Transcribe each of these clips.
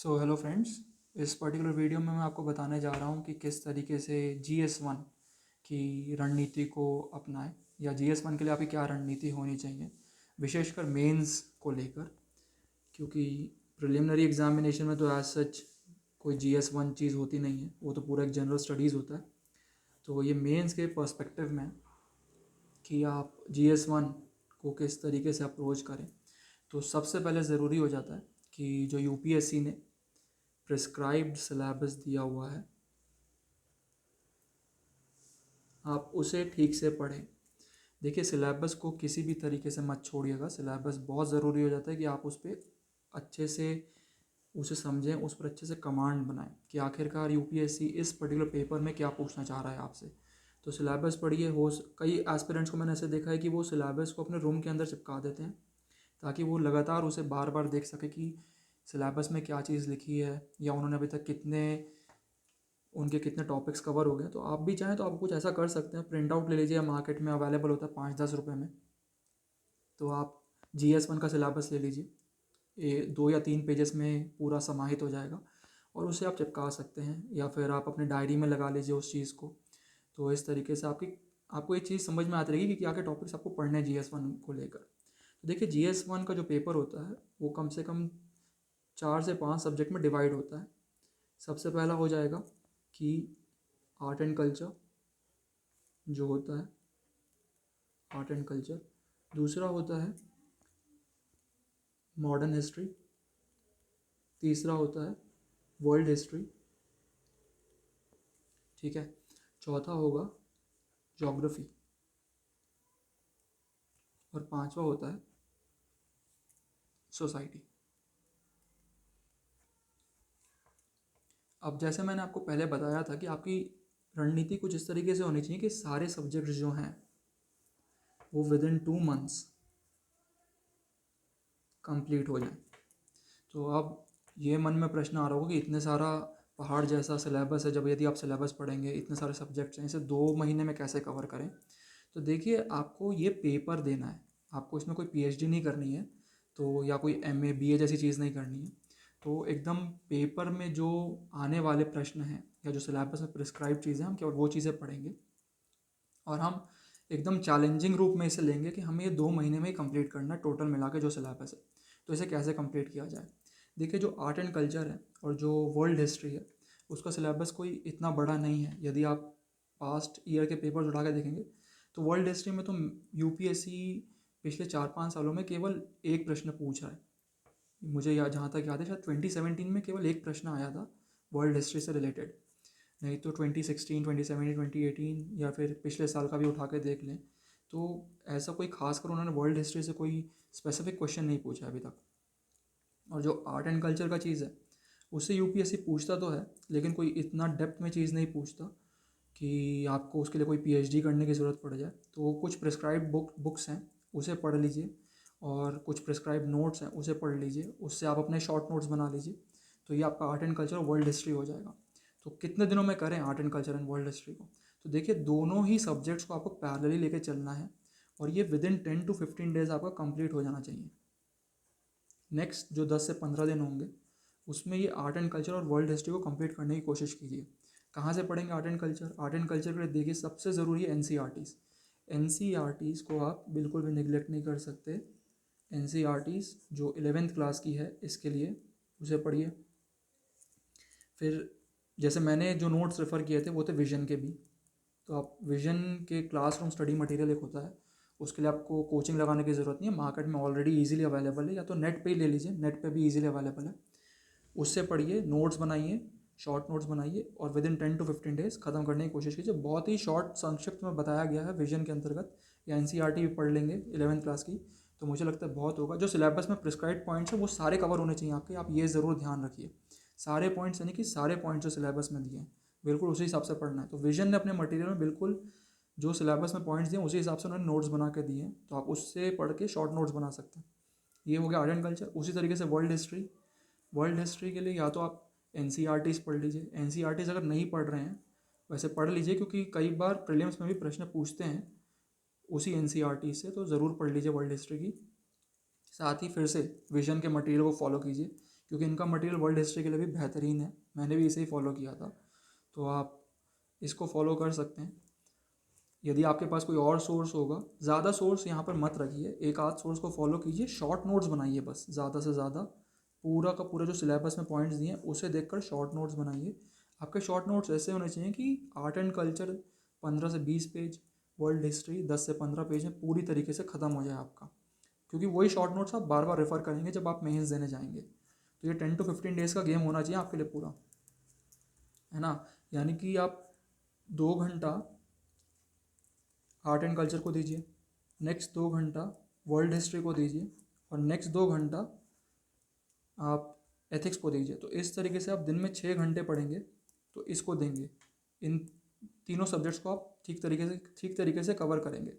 So hello friends. इस particular video में मैं आपको बताने जा रहा हूँ कि किस तरीके से GS1 की रणनीति को अपनाएं या GS1 के लिए आपकी क्या रणनीति होनी चाहिए, विशेषकर मेंस को लेकर। क्योंकि प्रिलिमिनरी एग्जामिनेशन में तो एज सच कोई GS1 चीज़ होती नहीं है, वो तो पूरा एक जनरल स्टडीज़ होता है। तो ये मेंस के पर्सपेक्टिव में कि आप GS1 को किस तरीके से अप्रोच करें, तो सबसे पहले ज़रूरी हो जाता है कि जो UPSC ने प्रिस्क्राइब्ड सिलेबस दिया हुआ है आप उसे ठीक से पढ़ें। देखिए, सिलेबस को किसी भी तरीके से मत छोड़िएगा। सिलेबस बहुत ज़रूरी हो जाता है कि आप उस पर अच्छे से उसे समझें, उस पर अच्छे से कमांड बनाएं कि आखिरकार UPSC इस पर्टिकुलर पेपर में क्या पूछना चाह रहा है आपसे। तो सिलेबस पढ़िए। कई एस्पिरेंट्स को मैंने ऐसे देखा है कि वो सिलेबस को अपने रूम के अंदर चिपका देते हैं ताकि वो लगातार उसे बार बार देख सके कि सिलेबस में क्या चीज़ लिखी है या उन्होंने अभी तक कितने टॉपिक्स कवर हो गए। तो आप भी चाहें तो आप कुछ ऐसा कर सकते हैं, प्रिंट आउट ले लीजिए, मार्केट में अवेलेबल होता है 5-10 रुपये में। तो आप GS1 का सिलेबस ले लीजिए, ये 2 या 3 पेजेस में पूरा समाहित हो जाएगा और उसे आप चिपका सकते हैं या फिर आप अपने डायरी में लगा लीजिए उस चीज़ को। तो इस तरीके से आपको ये चीज़ समझ में आती रहेगी कि क्या क्या टॉपिक्स आपको पढ़ने हैं GS1 को लेकर। तो देखिए, GS1 का जो पेपर होता है वो कम से कम 4 से 5 सब्जेक्ट में डिवाइड होता है। सबसे पहला हो जाएगा कि आर्ट एंड कल्चर जो होता है, आर्ट एंड कल्चर। दूसरा होता है मॉडर्न हिस्ट्री। तीसरा होता है वर्ल्ड हिस्ट्री। ठीक है। चौथा होगा ज्योग्राफी। और पांचवा होता है सोसाइटी। अब जैसे मैंने आपको पहले बताया था कि आपकी रणनीति कुछ इस तरीके से होनी चाहिए कि सारे सब्जेक्ट्स जो हैं वो विद इन 2 मंथ्स कंप्लीट हो जाएं। तो अब ये मन में प्रश्न आ रहा होगा कि इतने सारा पहाड़ जैसा सिलेबस है, जब यदि आप सिलेबस पढ़ेंगे, इतने सारे सब्जेक्ट्स हैं, इसे 2 महीने में कैसे कवर करें। तो देखिए, आपको ये पेपर देना है, आपको इसमें कोई PhD नहीं करनी है, तो या कोई MA BA जैसी चीज़ नहीं करनी है। तो एकदम पेपर में जो आने वाले प्रश्न हैं या जो सिलेबस में प्रिस्क्राइब चीज़ें, हम केवल वो चीज़ें पढ़ेंगे और हम एकदम चैलेंजिंग रूप में इसे लेंगे कि हमें ये 2 महीने में ही कंप्लीट करना है टोटल मिला के जो सिलेबस है। तो इसे कैसे कंप्लीट किया जाए। देखिए, जो आर्ट एंड कल्चर है और जो वर्ल्ड हिस्ट्री है उसका सिलेबस कोई इतना बड़ा नहीं है। यदि आप पास्ट ईयर के पेपर उठा के देखेंगे तो वर्ल्ड हिस्ट्री में तो UPSC पिछले 4-5 सालों में केवल एक प्रश्न पूछ रहा है। मुझे जहाँ तक याद है, शायद 2017 में केवल एक प्रश्न आया था वर्ल्ड हिस्ट्री से रिलेटेड। नहीं तो 2016, 2017, 2018 या फिर पिछले साल का भी उठा के देख लें तो ऐसा कोई खास कर उन्होंने वर्ल्ड हिस्ट्री से कोई स्पेसिफिक क्वेश्चन नहीं पूछा अभी तक। और जो आर्ट एंड कल्चर का चीज़ है उससे UPSC पूछता तो है, लेकिन कोई इतना डेप्थ में चीज़ नहीं पूछता कि आपको उसके लिए कोई PhD करने की ज़रूरत पड़ जाए। तो कुछ प्रिस्क्राइब बुक्स हैं उसे पढ़ लीजिए और कुछ प्रिस्क्राइब नोट्स हैं उसे पढ़ लीजिए, उससे आप अपने शॉर्ट नोट्स बना लीजिए। तो ये आपका आर्ट एंड कल्चर और वर्ल्ड हिस्ट्री हो जाएगा। तो कितने दिनों में करें art and culture and world history को। तो देखिए, दोनों ही सब्जेक्ट्स को आपको पैरेलली लेके चलना है और ये विद इन 10 to 15 डेज आपका कंप्लीट हो जाना चाहिए। नेक्स्ट जो 10 से 15 दिन होंगे उसमें ये आर्ट एंड कल्चर और वर्ल्ड हिस्ट्री को कंप्लीट करने की कोशिश कीजिए। कहाँ से पढ़ेंगे art and culture. Art and culture के लिए देखिए, सबसे ज़रूरी है NCERTs को आप बिल्कुल भी निगलेक्ट नहीं कर सकते। NCERTs जो 11th क्लास की है इसके लिए उसे पढ़िए। फिर जैसे मैंने जो नोट्स रेफ़र किए थे वो थे विजन के भी। तो आप विजन के क्लासरूम स्टडी मटेरियल एक होता है, उसके लिए आपको कोचिंग लगाने की ज़रूरत नहीं है, मार्केट में ऑलरेडी इजीली अवेलेबल है, या तो नेट पे ही ले लीजिए, नेट पे भी इजीली अवेलेबल है। उससे पढ़िए, नोट्स बनाइए, शॉर्ट नोट्स बनाइए और विद इन 10 to 15 डेज ख़त्म करने की कोशिश कीजिए। बहुत ही शॉर्ट संक्षिप्त में बताया गया है विजन के अंतर्गत। या NCERT भी पढ़ लेंगे 11th क्लास की तो मुझे लगता है बहुत होगा। जो सिलेबस में प्रिस्क्राइब पॉइंट्स है वो सारे कवर होने चाहिए आपके, आप ये ज़रूर ध्यान रखिए। सारे पॉइंट्स यानी कि सारे पॉइंट्स जो सिलेबस में दिए हैं बिल्कुल उसी हिसाब से पढ़ना है। तो विजन ने अपने मटेरियल में बिल्कुल जो सिलेबस में पॉइंट्स दिए उसी हिसाब से उन्होंने नोट्स बना के दिए हैं, तो आप उससे पढ़ के शॉर्ट नोट्स बना सकते हैं। ये हो गया आर्ट एंड कल्चर। उसी तरीके से वर्ल्ड हिस्ट्री के लिए या तो आप NCERTs पढ़ लीजिए। NCERTs अगर नहीं पढ़ रहे हैं वैसे पढ़ लीजिए, क्योंकि कई बार प्रीलिम्स में भी प्रश्न पूछते हैं उसी NCERT से, तो ज़रूर पढ़ लीजिए वर्ल्ड हिस्ट्री की। साथ ही फिर से विजन के मटेरियल को फॉलो कीजिए, क्योंकि इनका मटेरियल वर्ल्ड हिस्ट्री के लिए भी बेहतरीन है, मैंने भी इसे ही फॉलो किया था, तो आप इसको फॉलो कर सकते हैं। यदि आपके पास कोई और सोर्स होगा, ज़्यादा सोर्स यहाँ पर मत रखिए, एक आध सोर्स को फॉलो कीजिए, शॉर्ट नोट्स बनाइए बस, ज़्यादा से ज़्यादा पूरा का पूरा जो सिलेबस में पॉइंट्स दिए हैं उसे देखकर शॉर्ट नोट्स बनाइए। आपके शॉर्ट नोट्स ऐसे होने चाहिए कि आर्ट एंड कल्चर 15 से 20 पेज, वर्ल्ड हिस्ट्री 10 से 15 पेज में पूरी तरीके से ख़त्म हो जाए आपका, क्योंकि वही शॉर्ट नोट्स आप बार बार रेफ़र करेंगे जब आप मेंस देने जाएंगे। तो ये 10 to 15 डेज़ का गेम होना चाहिए आपके लिए पूरा, है ना। यानी कि आप 2 घंटा आर्ट एंड कल्चर को दीजिए, नेक्स्ट 2 घंटा वर्ल्ड हिस्ट्री को दीजिए, और नेक्स्ट 2 घंटा आप एथिक्स को दीजिए। तो इस तरीके से आप दिन में 6 घंटे पढ़ेंगे तो इसको देंगे, इन तीनों सब्जेक्ट्स को आप ठीक तरीके से कवर करेंगे।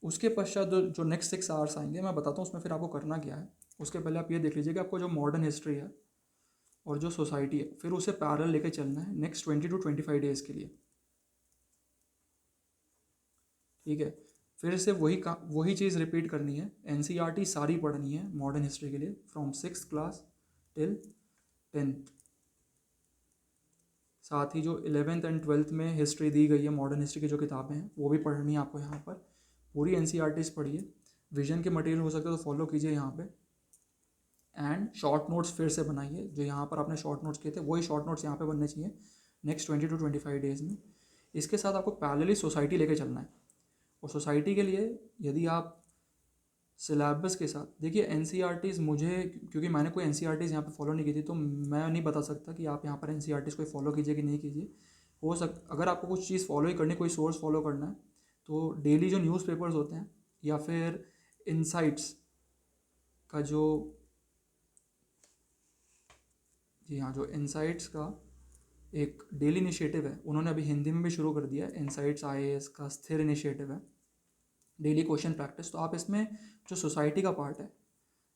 उसके पश्चात जो नेक्स्ट 6 आवर्स आएंगे मैं बताता हूँ उसमें फिर आपको करना क्या है। उसके पहले आप ये देख लीजिए कि आपको जो मॉडर्न हिस्ट्री है और जो सोसाइटी है फिर उसे पैरेलल लेके चलना है नेक्स्ट 20 to 25 डेज़ के लिए, ठीक है। फिर से वही चीज़ रिपीट करनी है, एनसीईआरटी सारी पढ़नी है मॉडर्न हिस्ट्री के लिए from 6th class till 10th। साथ ही जो 11th एंड 12th में हिस्ट्री दी गई है, मॉडर्न हिस्ट्री की जो किताबें हैं वो भी पढ़नी है आपको यहाँ पर। पूरी एनसीईआरटीज़ पढ़िए, विजन के मटेरियल हो सकता है तो फॉलो कीजिए यहाँ पे, एंड शॉर्ट नोट्स फिर से बनाइए। जो यहाँ पर आपने शॉर्ट नोट्स किए थे वही शॉर्ट नोट्स यहाँ पे बनने चाहिए नेक्स्ट 20 to 25 डेज़ में। इसके साथ आपको पैरेलली सोसाइटी लेके चलना है, और सोसाइटी के लिए यदि आप सिलेबस के साथ देखिए एनसीईआरटीज़, मुझे क्योंकि मैंने कोई एनसीईआरटीज़ यहाँ पे फॉलो नहीं की थी तो मैं नहीं बता सकता कि आप यहाँ पर एनसीईआरटीज़ कोई फॉलो कीजिए कि नहीं कीजिए। अगर आपको कुछ चीज़ फॉलो ही करनी, कोई सोर्स फॉलो करना है तो डेली जो न्यूज़पेपर्स होते हैं या फिर इनसाइट्स का जो इनसाइट्स का एक डेली इनिशिएटिव है, उन्होंने अभी हिंदी में भी शुरू कर दिया है, इनसाइट्स आईएएस का स्थिर इनिशिएटिव है, डेली क्वेश्चन प्रैक्टिस। तो आप इसमें जो सोसाइटी का पार्ट है,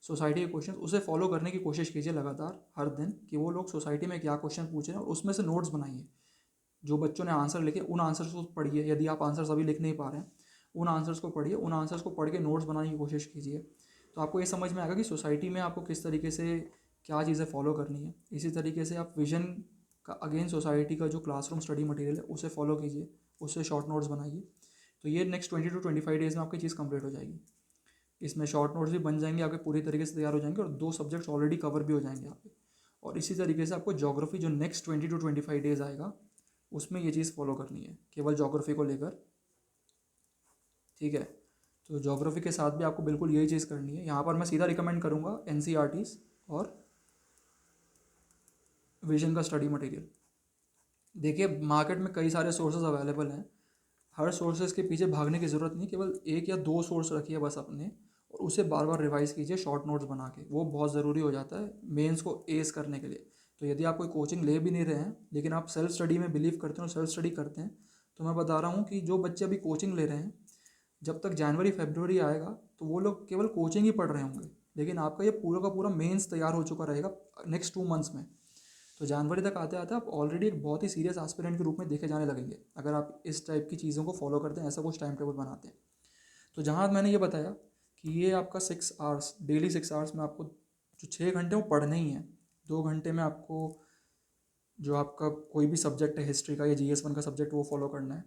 सोसाइटी के क्वेश्चन उसे फॉलो करने की कोशिश कीजिए लगातार हर दिन, कि वो लोग सोसाइटी में क्या क्वेश्चन पूछ रहे हैं और उसमें से नोट्स बनाइए। जो बच्चों ने आंसर लिखे उन आंसर्स को पढ़िए, यदि आप आंसर्स अभी लिख नहीं पा रहे हैं उन आंसर्स को पढ़िए, उन आंसर्स को पढ़ के नोट्स बनाने की कोशिश कीजिए। तो आपको ये समझ में आएगा कि सोसाइटी में आपको किस तरीके से क्या चीज़ें फॉलो करनी है। इसी तरीके से आप विजन का अगेन सोसाइटी का जो क्लासरूम स्टडी मटेरियल है उसे फॉलो कीजिए, उससे शॉर्ट नोट्स बनाइए। तो ये नेक्स्ट 20 to 25 डेज़ में आपकी चीज़ कंप्लीट हो जाएगी। इसमें शॉर्ट नोट्स भी बन जाएंगे आपके, पूरी तरीके से तैयार हो जाएंगे, और 2 सब्जेक्ट्स ऑलरेडी कवर भी हो जाएंगे यहाँ पे। और इसी तरीके से आपको ज्योग्राफी जो नेक्स्ट 20 to 25 डेज़ आएगा उसमें ये चीज़ फॉलो करनी है, केवल ज्योग्राफी को लेकर, ठीक है। तो ज्योग्राफी के साथ भी आपको बिल्कुल यही चीज़ करनी है। यहाँ पर मैं सीधा रिकमेंड करूँगा एनसीईआरटीज़ और विजन का स्टडी मटेरियल। देखिए मार्केट में कई सारे सोर्सेज अवेलेबल हैं, हर सोर्सेज के पीछे भागने की ज़रूरत नहीं, केवल 1 या 2 सोर्स रखिए बस अपने, और उसे बार बार रिवाइज़ कीजिए शॉर्ट नोट्स बना के, वो बहुत ज़रूरी हो जाता है मेंस को एस करने के लिए। तो यदि आप कोई कोचिंग ले भी नहीं रहे हैं लेकिन आप सेल्फ स्टडी में बिलीव करते हैं और सेल्फ स्टडी करते हैं, तो मैं बता रहा हूँ कि जो बच्चे अभी कोचिंग ले रहे हैं, जब तक जनवरी फरवरी आएगा तो वो लोग केवल कोचिंग ही पढ़ रहे होंगे, लेकिन आपका ये पूरा का पूरा मेंस तैयार हो चुका रहेगा नेक्स्ट 2 मंथ्स में। तो जनवरी तक आते आते आप ऑलरेडी एक बहुत ही सीरियस एस्पिरेंट के रूप में देखे जाने लगेंगे, अगर आप इस टाइप की चीज़ों को फॉलो करते हैं, ऐसा कुछ टाइम टेबल बनाते हैं। तो जहाँ मैंने ये बताया कि ये आपका 6 आवर्स, डेली 6 आवर्स में आपको जो 6 घंटे वो पढ़ने ही हैं। 2 घंटे में आपको जो आपका कोई भी सब्जेक्ट है हिस्ट्री का या GS1 का सब्जेक्ट वो फॉलो करना है,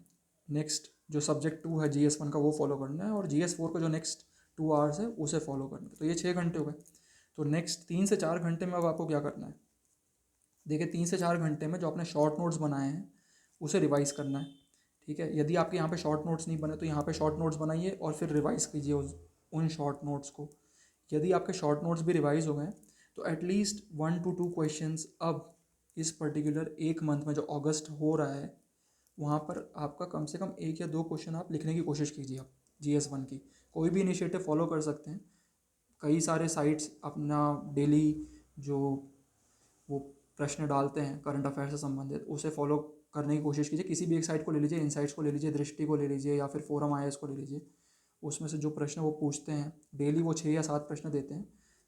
नेक्स्ट जो सब्जेक्ट 2 है GS1 का वो फॉलो करना है, और GS4 का जो नेक्स्ट 2 आवर्स है उसे फॉलो करना है। तो ये 6 घंटे हो गए। तो नेक्स्ट 3 से 4 घंटे में अब आपको क्या करना है, देखिए 3 से 4 घंटे में जो आपने शॉर्ट नोट्स बनाए हैं उसे रिवाइज़ करना है, ठीक है। यदि आपके यहाँ पे शॉर्ट नोट्स नहीं बने तो यहाँ पे शॉर्ट नोट्स बनाइए और फिर रिवाइज़ कीजिए उन शॉर्ट नोट्स को। यदि आपके शॉर्ट नोट्स भी रिवाइज़ हो गए तो एटलीस्ट 1 to 2 क्वेश्चंस अब इस पर्टिकुलर 1 मंथ में जो अगस्त हो रहा है वहाँ पर आपका कम से कम 1 या 2 क्वेश्चन आप लिखने की कोशिश कीजिए। आप GS1 की कोई भी इनिशिएटिव फॉलो कर सकते हैं, कई सारे साइट्स अपना डेली जो वो प्रश्न डालते हैं करंट अफेयर से संबंधित, उसे फॉलो करने की कोशिश कीजिए। किसी भी एक साइट को ले लीजिए, इनसाइट्स को ले लीजिए, दृष्टि को ले लीजिए, या फिर फोरम IAS को ले लीजिए। उसमें से जो प्रश्न वो पूछते हैं डेली, वो 6 या 7 प्रश्न देते हैं,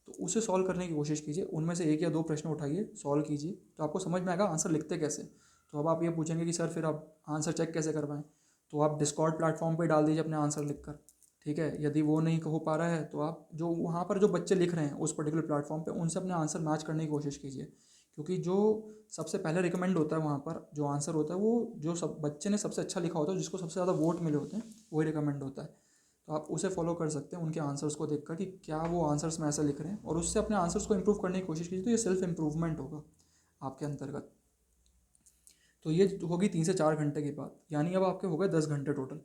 तो उसे सॉल्व करने की कोशिश कीजिए। उनमें से 1 या 2 प्रश्न उठाइए, सॉल्व कीजिए, तो आपको समझ में आएगा आंसर लिखते कैसे। तो अब आप ये पूछेंगे कि सर फिर आप आंसर चेक कैसे करवाएं, तो आप डिस्कॉर्ड प्लेटफॉर्म पे डाल दीजिए अपने आंसर लिखकर, ठीक है। यदि वो नहीं हो पा रहा है तो आप जो वहाँ पर जो बच्चे लिख रहे हैं उस पर्टिकुलर प्लेटफॉर्म पे उनसे अपने आंसर मैच करने की कोशिश कीजिए, क्योंकि जो सबसे पहले रिकमेंड होता है वहाँ पर जो आंसर होता है वो जो सब बच्चे ने सबसे अच्छा लिखा होता है, जिसको सबसे ज़्यादा वोट मिले होते हैं वही रिकमेंड होता है। तो आप उसे फॉलो कर सकते हैं, उनके आंसर्स को देखकर कि क्या वो आंसर्स में ऐसा लिख रहे हैं, और उससे अपने आंसर्स को इम्प्रूव करने की कोशिश कीजिए। तो ये सेल्फ इम्प्रूवमेंट होगा आपके अंतर्गत। तो ये होगी 3 से 4 घंटे की बात, यानी अब आपके हो गए 10 घंटे टोटल।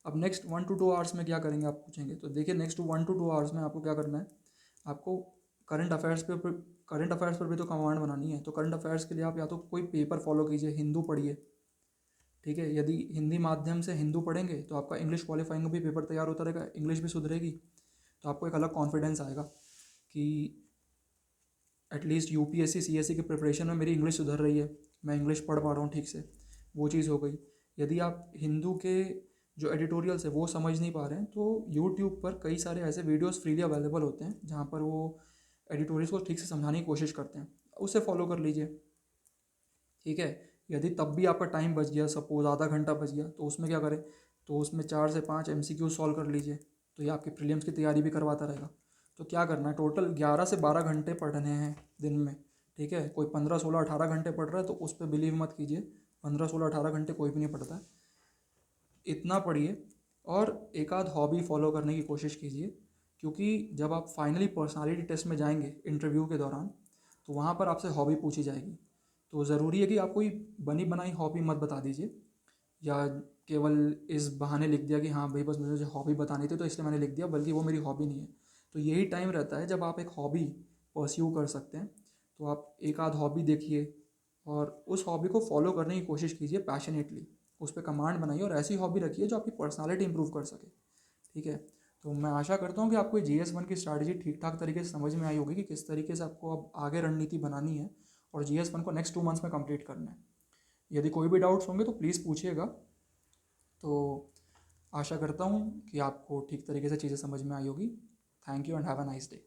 अब नेक्स्ट 1 to 2 आवर्स में क्या करेंगे आप पूछेंगे, तो देखिए नेक्स्ट 1 to 2 आवर्स में आपको क्या करना है। आपको करंट अफेयर्स पर भी तो कमांड बनानी है। तो करंट अफेयर्स के लिए आप या तो कोई पेपर फॉलो कीजिए, हिंदू पढ़िए, ठीक है। यदि हिंदी माध्यम से हिंदू पढ़ेंगे तो आपका इंग्लिश क्वालिफाइंग भी पेपर तैयार होता रहेगा, इंग्लिश भी सुधरेगी, तो आपको एक अलग कॉन्फिडेंस आएगा कि एटलीस्ट यूपीएससी सीएससी की प्रिपरेशन में मेरी इंग्लिश सुधर रही है, मैं इंग्लिश पढ़ पा रहा हूँ ठीक से। वो चीज़ हो गई। यदि आप हिंदू के जो एडिटोरियल्स है वो समझ नहीं पा रहे हैं तो यूट्यूब पर कई सारे ऐसे वीडियोस फ्रीली अवेलेबल होते हैं जहाँ पर वो एडिटोरियल्स को ठीक से समझाने की कोशिश करते हैं, उसे फॉलो कर लीजिए, ठीक है। यदि तब भी आपका टाइम बच गया, सपोज आधा घंटा बच गया, तो उसमें क्या करें, तो उसमें 4 से 5 MCQ सॉल्व कर लीजिए, तो ये आपकी प्रीलिम्स की तैयारी भी करवाता रहेगा। तो क्या करना है, टोटल 11 से 12 घंटे पढ़ने हैं दिन में, ठीक है। कोई 15 16 18 घंटे पढ़ रहा है तो उस पर बिलीव मत कीजिए, 15 16 18 घंटे कोई भी नहीं पढ़ता है। इतना पढ़िए और एक आध हॉबी फॉलो करने की कोशिश कीजिए, क्योंकि जब आप फाइनली पर्सनालिटी टेस्ट में जाएंगे इंटरव्यू के दौरान, तो वहाँ पर आपसे हॉबी पूछी जाएगी। तो ज़रूरी है कि आप कोई बनी बनाई हॉबी मत बता दीजिए, या केवल इस बहाने लिख दिया कि हाँ भाई बस मुझे हॉबी बतानी थी तो इसलिए मैंने लिख दिया, बल्कि वो मेरी हॉबी नहीं है। तो यही टाइम रहता है जब आप एक हॉबी परस्यू कर सकते हैं। तो आप एक आध हॉबी देखिए और उस हॉबी को फॉलो करने की कोशिश कीजिए पैशनेटली, उस पर कमांड बनाइए और ऐसी हॉबी रखिए जो आपकी पर्सनालिटी इंप्रूव कर सके, ठीक है। तो मैं आशा करता हूँ कि आपको GS1 की स्ट्रैटेजी ठीक ठाक तरीके से समझ में आई होगी कि किस तरीके से आपको अब आगे रणनीति बनानी है और GS1 को नेक्स्ट 2 मंथ्स में कंप्लीट करना है। यदि कोई भी डाउट्स होंगे तो प्लीज़ पूछिएगा। तो आशा करता हूँ कि आपको ठीक तरीके से चीज़ें समझ में आई होगी। Thank you and have a nice day.